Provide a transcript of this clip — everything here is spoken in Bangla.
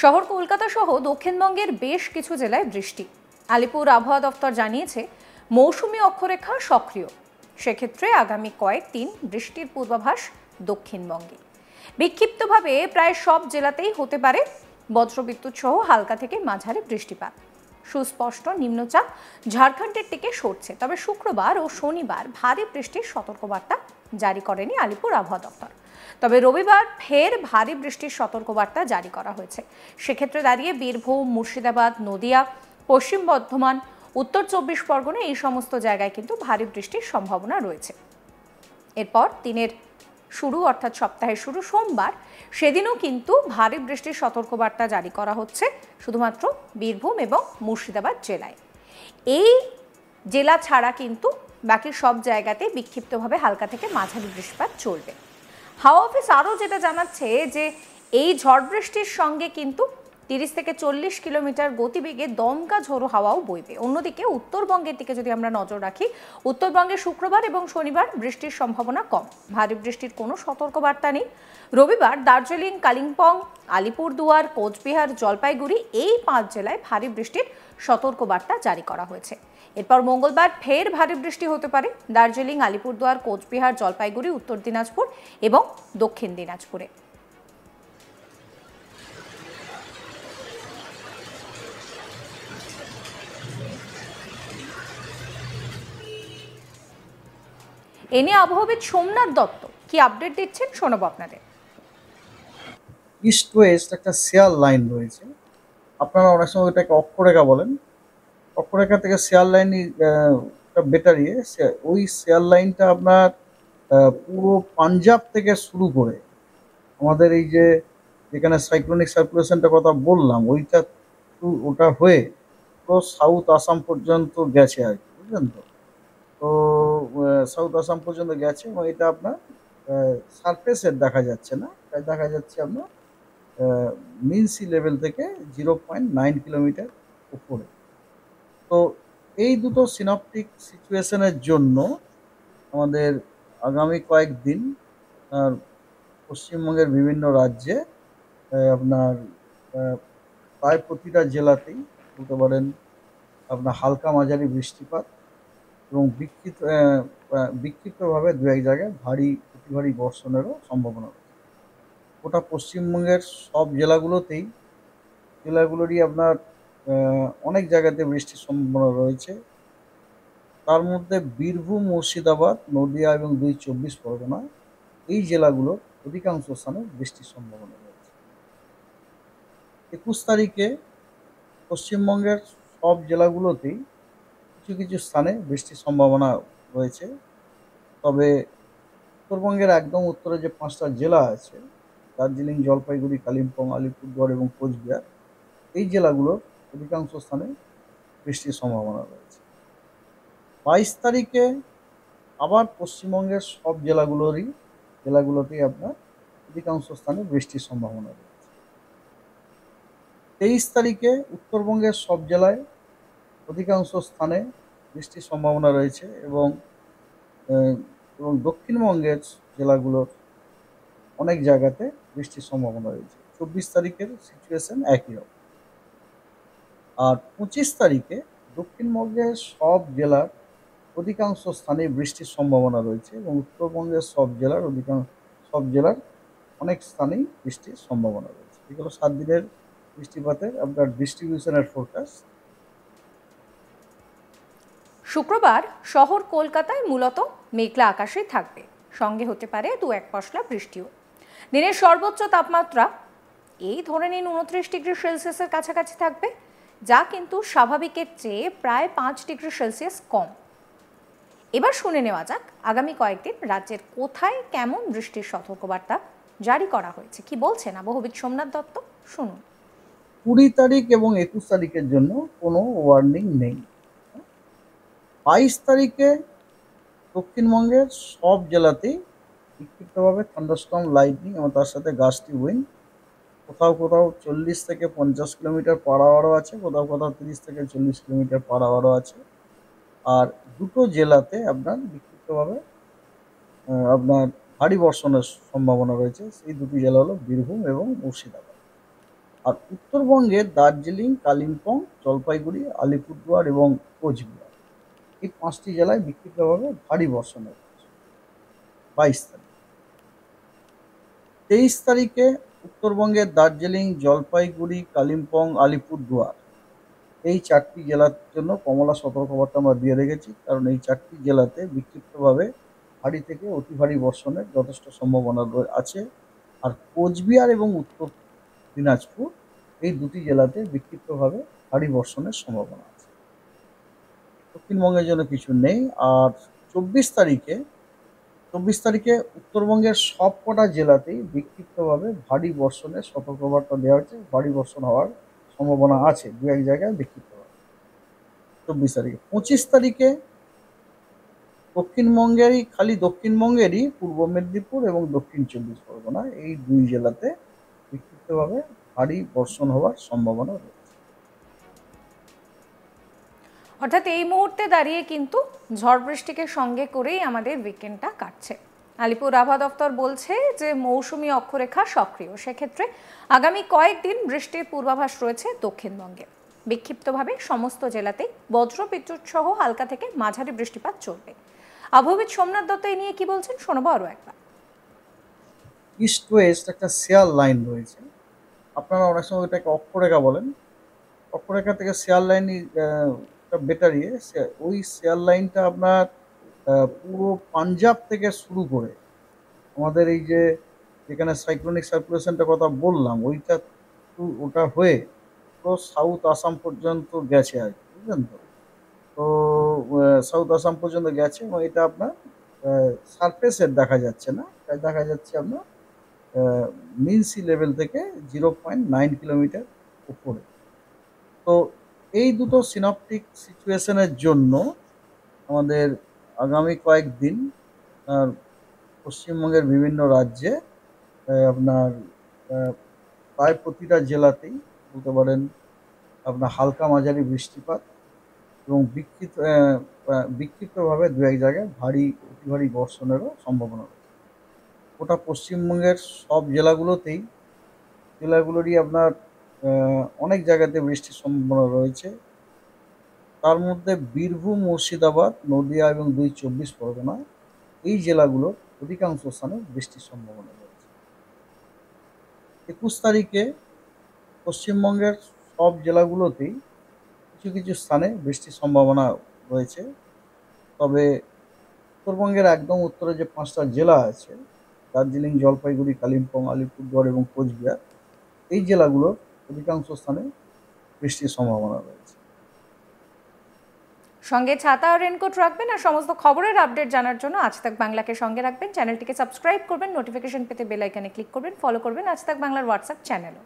শহর কলকাতা সহ দক্ষিণবঙ্গের বেশ কিছু জেলায় বৃষ্টি। আলিপুর আবহাওয়া দফতর জানিয়েছে মৌসুমী অক্ষরেখা সক্রিয়। সেক্ষেত্রে আগামী কয়েকদিন বৃষ্টির পূর্বাভাস দক্ষিণবঙ্গে। বিক্ষিপ্তভাবে প্রায় সব জেলাতেই হতে পারে বজ্রবিদ্যুৎ সহ হালকা থেকে মাঝারি বৃষ্টিপাত। সুস্পষ্ট নিম্নচাপ ঝাড়খণ্ডের দিকে সরছে, তবে শুক্রবার ও শনিবার ভারী বৃষ্টির সতর্কবার্তা জারি করেনি আলিপুর আবহাওয়া দফতর। তবে রবিবার ফের ভারী বৃষ্টির সতর্কবার্তা জারি করা হয়েছে। সেক্ষেত্রে দাঁড়িয়ে বীরভূম, মুর্শিদাবাদ, নদিয়া, পশ্চিম বর্ধমান, উত্তর 24 পরগনা এই সমস্ত জায়গায় কিন্তু ভারী বৃষ্টির সম্ভাবনা রয়েছে। এরপর দিনের শুরু অর্থাৎ সপ্তাহের শুরু সোমবার, সেদিনও কিন্তু ভারী বৃষ্টির সতর্কবার্তা জারি করা হচ্ছে শুধুমাত্র বীরভূম এবং মুর্শিদাবাদ জেলায়। এই জেলা ছাড়া কিন্তু বাকি সব জায়গাতে বিক্ষিপ্তভাবে হালকা থেকে মাঝারি বৃষ্টিপাত চলবে। হাওয়া অফিস আরও যেটা জানাচ্ছে যে এই ঝড় বৃষ্টির সঙ্গে কিন্তু 30 থেকে 40 কিলোমিটার গতিবেগে দমকা ঝোড়ো হাওয়াও বইবে। অন্যদিকে উত্তরবঙ্গের দিকে যদি আমরা নজর রাখি, উত্তরবঙ্গে শুক্রবার এবং শনিবার বৃষ্টির সম্ভাবনা কম, ভারী বৃষ্টির কোনো সতর্কবার্তা নেই। রবিবার দার্জিলিং, কালিম্পং, আলিপুরদুয়ার, কোচবিহার, জলপাইগুড়ি এই 5 জেলায় ভারী বৃষ্টির সতর্কবার্তা জারি করা হয়েছে। এরপর মঙ্গলবার ফের ভারী বৃষ্টি হতে পারে দার্জিলিং, আলিপুরদুয়ার, কোচবিহার, জলপাইগুড়ি, উত্তর দিনাজপুর এবং দক্ষিণ দিনাজপুরে। এ নিয়ে আবহাওয়াবিদ সোমনাথ দত্ত কি আপডেট দিচ্ছেন শোনাবো আপনাদের। ইস্ট ওয়েস্ট একটা শেয়ার লাইন রয়েছে, আপনারা অনেক সময় এটাকে অক্ষরেখা বলেন। অক্ষরেখা থেকে শেয়ার লাইন বেটার ওই শেয়ার লাইনটা আপনার পুরো পাঞ্জাব থেকে শুরু করে আমাদের এই যে যেখানে সাইক্লোনিক সার্কুলেশনটার কথা বললাম ওটা হয়ে তো সাউথ আসাম পর্যন্ত গেছে আর কি, বুঝলেন তো। তো সাউথ আসাম পর্যন্ত গেছে এবং এটা আপনার সারফেসের দেখা যাচ্ছে না, দেখা যাচ্ছে আপনার মিন সি লেভেল থেকে 0.9 কিলোমিটার উপরে। তো এই দুটো সিনপটিক সিচুয়েশনের জন্য আমাদের আগামী কয়েকদিন পশ্চিমবঙ্গের বিভিন্ন রাজ্যে আপনার প্রায় প্রতিটা জেলাতেই বলতে পারেন আপনার হালকা মাঝারি বৃষ্টিপাত এবং বিক্ষিপ্তভাবে দু এক জায়গায় অতি ভারী বর্ষণেরও সম্ভাবনা রয়েছে। গোটা পশ্চিমবঙ্গের সব জেলাগুলোরই আপনার অনেক জায়গাতে বৃষ্টির সম্ভাবনা রয়েছে। তার মধ্যে বীরভূম, মুর্শিদাবাদ, নদিয়া এবং 24 পরগনা এই জেলাগুলোর অধিকাংশ স্থানে বৃষ্টির সম্ভাবনা রয়েছে। 21 তারিখে পশ্চিমবঙ্গের সব জেলাগুলোতেই কিছু কিছু স্থানে বৃষ্টির সম্ভাবনা রয়েছে। তবে উত্তরবঙ্গের একদম উত্তরে যে 5টা জেলা আছে, দার্জিলিং, জলপাইগুড়ি, কালিম্পং, আলিপুরদুয়ার এবং কোচবিহার, এই জেলাগুলোর অধিকাংশ স্থানে বৃষ্টির সম্ভাবনা রয়েছে। 22 তারিখে আবার পশ্চিমবঙ্গের সব জেলাগুলোতেই আপনার অধিকাংশ স্থানে বৃষ্টির সম্ভাবনা রয়েছে। 23 তারিখে উত্তরবঙ্গের সব জেলায় অধিকাংশ স্থানে বৃষ্টির সম্ভাবনা রয়েছে এবং দক্ষিণবঙ্গের জেলাগুলোর অনেক জায়গাতে বৃষ্টির সম্ভাবনা রয়েছে। 24 তারিখের সিচুয়েশন একই রকম। আর 25 তারিখে দক্ষিণবঙ্গের সব জেলার অধিকাংশ স্থানে বৃষ্টির সম্ভাবনা রয়েছে এবং উত্তরবঙ্গের সব জেলার অনেক স্থানেই বৃষ্টির সম্ভাবনা রয়েছে। এগুলো 7 দিনের বৃষ্টিপাতের আপনার ডিস্ট্রিবিউশনের ফোরকাস্ট। শুক্রবার শহর কলকাতায় মূলত মেঘলা আকাশেই থাকবে, সঙ্গে হতে পারে 2-1 পশলা বৃষ্টিও। দিনের সর্বোচ্চ তাপমাত্রা এই ধরে নিন 29 ডিগ্রি সেলসিয়াসের কাছাকাছি থাকবে, যা কিন্তু স্বাভাবিকের চেয়ে প্রায় 5 ডিগ্রি সেলসিয়াস কম। এবার শুনে নেওয়া যাক আগামী কয়েকদিন রাজ্যের কোথায় কেমন বৃষ্টির সতর্কবার্তা জারি করা হয়েছে। কি বলছেন আবহাওয়াবিদ সোমনাথ দত্ত, শুনুন। 20 তারিখ এবং 21 তারিখের জন্য কোনো ওয়ার্নিং নেই। 22 তারিখে দক্ষিণবঙ্গের সব জেলাতেই বিক্ষিপ্তভাবে থান্ডারস্টর্ম, লাইটনিং এবং তার সাথে গাস্টি উইন্ড, কোথাও 40 থেকে 50 কিলোমিটার পার আওয়ারও আছে, কোথাও 30 থেকে 40 কিলোমিটার পার আওয়ারও আছে। আর দুটো জেলাতে আপনার বিক্ষিপ্তভাবে আপনার ভারী বর্ষণের সম্ভাবনা রয়েছে। সেই দুটি জেলা হলো বীরভূম এবং মুর্শিদাবাদ। আর উত্তরবঙ্গের দার্জিলিং, কালিম্পং, জলপাইগুড়ি, আলিপুরদুয়ার এবং কোচবিহার এই 5টি জেলায় বিক্ষিপ্তভাবে ভারী বর্ষণের 22 তারিখ। 23 তারিখে উত্তরবঙ্গের দার্জিলিং, জলপাইগুড়ি, কালিম্পং, আলিপুরদুয়ার এই 4টি জেলার জন্য কমলা সতর্কবার্তা আমরা দিয়ে রেখেছি, কারণ এই 4টি জেলাতে বিক্ষিপ্তভাবে ভারী থেকে অতি ভারী বর্ষণের যথেষ্ট সম্ভাবনা আছে। আর কোচবিহার এবং উত্তর দিনাজপুর এই দুটি জেলাতে বিক্ষিপ্তভাবে ভারী বর্ষণের সম্ভাবনা আছে। দক্ষিণবঙ্গের জন্য কিছু নেই। আর 24 তারিখে উত্তরবঙ্গের সবকটা জেলাতেই বিক্ষিপ্তভাবে ভারী বর্ষণের সতর্কবার্তা দেওয়া হয়েছে। ভারী বর্ষণ হওয়ার সম্ভাবনা আছে দু এক জায়গায় বিক্ষিপ্তভাবে। 24 তারিখে 25 তারিখে দক্ষিণবঙ্গেরই পূর্ব মেদিনীপুর এবং দক্ষিণ 24 পরগনা এই দুই জেলাতে বিক্ষিপ্তভাবে ভারী বর্ষণ হওয়ার সম্ভাবনা রয়েছে। অর্থাৎ এই মুহূর্তে দাঁড়িয়ে কিন্তু ঝড় বৃষ্টিকে সঙ্গে করেই আমাদের উইকেন্ডটা কাটছে। আলিপুর আবহাওয়া দপ্তর বলছে যে মৌসুমী অক্ষরেখা সক্রিয়, সেক্ষেত্রে আগামী কয়েকদিন বৃষ্টির পূর্বাভাস রয়েছে দক্ষিণবঙ্গে। বিক্ষিপ্তভাবে সমস্ত জেলাতেই বজ্রবিদ্যুৎ সহ হালকা থেকে মাঝারি বৃষ্টিপাত চলবে। আবহাওয়িদ সোমনাথ দত্ত এই নিয়ে কি বলছেন শোনাবো আরো একবার। ইস্ট ওয়েস্ট একটা শেয়ার লাইন রয়েছে, আপনারা অনেক সময় এটাকে অক্ষরেখা বলেন। অক্ষরেখা থেকে শেয়ার লাইন বেটারিয়ে ওই শেয়ার লাইনটা আপনার পুরো পাঞ্জাব থেকে শুরু করে আমাদের এই যে যেখানে সাইক্লোনিক সার্কুলেশনটার কথা বললাম ওটা হয়ে পুরো সাউথ আসাম পর্যন্ত গেছে আর কি, বুঝলেন তো। তো সাউথ আসাম পর্যন্ত গেছে এবং এটা আপনার সারফেসের দেখা যাচ্ছে না, এটা দেখা যাচ্ছে আপনার মিন সি লেভেল থেকে 0.9 কিলোমিটার উপরে। তো এই দুটো সিনপটিক সিচুয়েশনের জন্য আমাদের আগামী কয়েকদিন পশ্চিমবঙ্গের বিভিন্ন রাজ্যে আপনার প্রায় প্রতিটা জেলাতেই বলতে পারেন আপনার হালকা মাঝারি বৃষ্টিপাত এবং বিক্ষিপ্তভাবে দু এক জায়গায় অতি ভারী বর্ষণেরও সম্ভাবনা রয়েছে। গোটা পশ্চিমবঙ্গের সব জেলাগুলোরই আপনার অনেক জায়গাতে বৃষ্টির সম্ভাবনা রয়েছে। তার মধ্যে বীরভূম, মুর্শিদাবাদ, নদিয়া এবং 24 পরগনা এই জেলাগুলোর অধিকাংশ স্থানে বৃষ্টির সম্ভাবনা রয়েছে। 21 তারিখে পশ্চিমবঙ্গের সব জেলাগুলোতেই কিছু কিছু স্থানে বৃষ্টির সম্ভাবনা রয়েছে। তবে উত্তরবঙ্গের একদম উত্তরে যে 5টা জেলা আছে, দার্জিলিং, জলপাইগুড়ি, কালিম্পং, আলিপুরদুয়ার এবং কোচবিহার এই জেলাগুলোর অধিকাংশ স্থানে বৃষ্টির সম্ভাবনা রয়েছে। সঙ্গে ছাতা আর রেনকোট রাখবেন, আর সমস্ত খবরের আপডেট জানার জন্য আজ তাক বাংলাকে সঙ্গে রাখবেন। চ্যানেলটিকে সাবস্ক্রাইব করবেন, নোটিফিকেশন পেতে বেল আইকনে ক্লিক করবেন, ফলো করবেন আজ তাক বাংলার হোয়াটসঅ্যাপ চ্যানেলও।